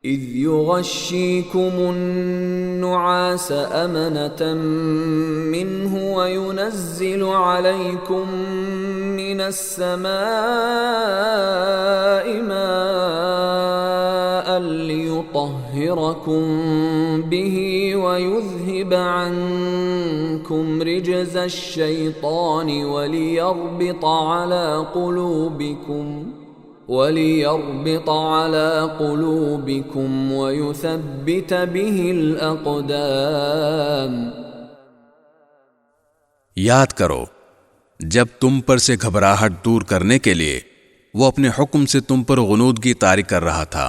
إذ يغشيكم النعاس أمنة منه وينزل عليكم من السماء ماء ليطهركم به ويذهب عنكم رجز الشيطان وليربط على قلوبكم ويثبت به الأقدام۔ یاد کرو جب تم پر سے گھبراہٹ دور کرنے کے لیے وہ اپنے حکم سے تم پر غنودگی طاری کر رہا تھا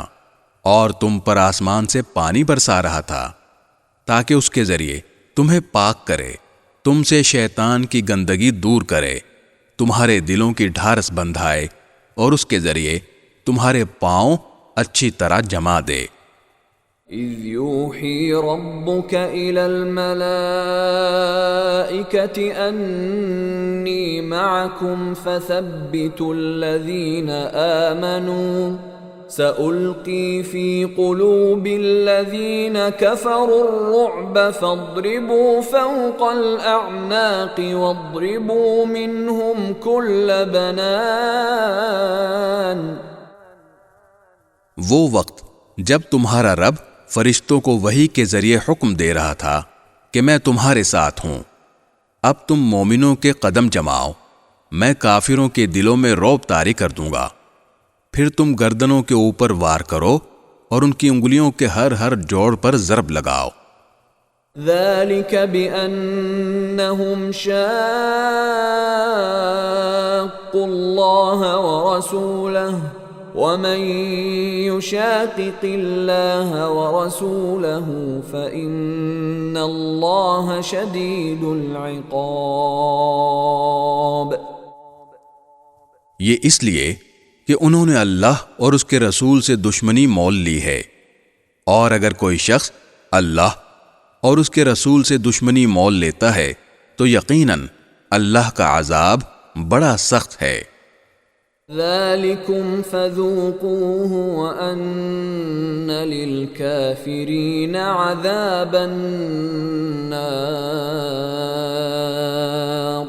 اور تم پر آسمان سے پانی برسا رہا تھا تاکہ اس کے ذریعے تمہیں پاک کرے، تم سے شیطان کی گندگی دور کرے، تمہارے دلوں کی ڈھارس بندھائے اور اس کے ذریعے تمہارے پاؤں اچھی طرح جما دے۔ إذ يوحي ربك إلى الملائكة أني معكم فثبتوا الذين آمنوا سألقي في قلوب الذين كفروا الرعب فاضربوا فوق الأعناق واضربوا منهم كل بنان۔ وہ وقت جب تمہارا رب فرشتوں کو وحی کے ذریعے حکم دے رہا تھا کہ میں تمہارے ساتھ ہوں، اب تم مومنوں کے قدم جماؤ، میں کافروں کے دلوں میں رعب طاری کر دوں گا، پھر تم گردنوں کے اوپر وار کرو اور ان کی انگلیوں کے ہر جوڑ پر ضرب لگاؤ۔ ذلك بأنهم شاقوا الله ورسوله ومن يشاقق الله ورسوله فإن الله شديد العقاب۔ یہ اس لیے کہ انہوں نے اللہ اور اس کے رسول سے دشمنی مول لی ہے، اور اگر کوئی شخص اللہ اور اس کے رسول سے دشمنی مول لیتا ہے تو یقیناً اللہ کا عذاب بڑا سخت ہے۔ ذَلِكُمْ فَذُوقُوهُ وَأَنَّ لِلْكَافِرِينَ عَذَابَ النَّارِ۔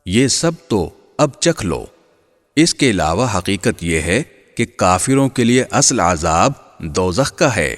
یہ سب تو اب چکھ لو، اس کے علاوہ حقیقت یہ ہے کہ کافروں کے لیے اصل عذاب دوزخ کا ہے۔